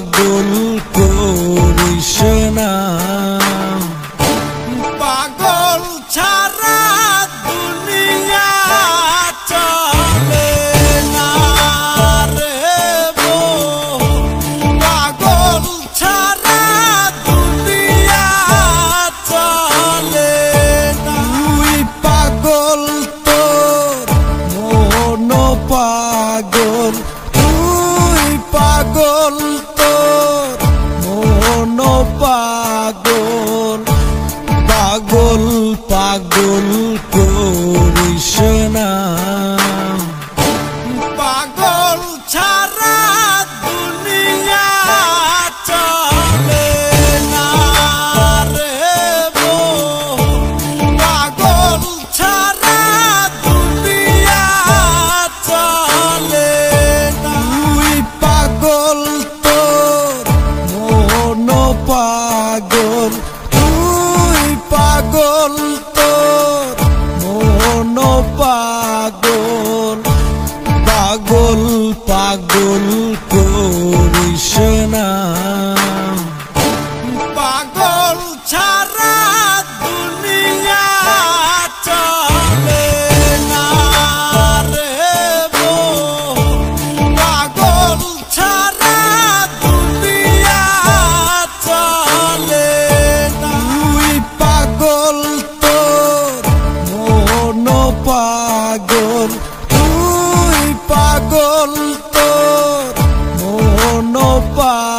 পাগল করিস না। পাগল ছাড়া দুনিয়া চলে না রে পাগল ছাড়া দুনিয়া চলে না। তুই পাগল তোর মন পাগল, তুই পাগল তোর মন পাগল। পাগল পাগল করিস না। পাগল ছাড়া দুনিয়া চলে না রে পাগল ছাড়া দুনিয়া চলে না। তুই পাগল তোর মন পাগল, তুই পাগল তোর মন পাগল। পাগল পাগল করিস না। পাগল ছাড়া দুনিয়া চলে না রে পাগল ছাড়া দুনিয়া চলে না। তুই পাগল তোর মন পাগল, তুই পাগল তোর মন পাগল।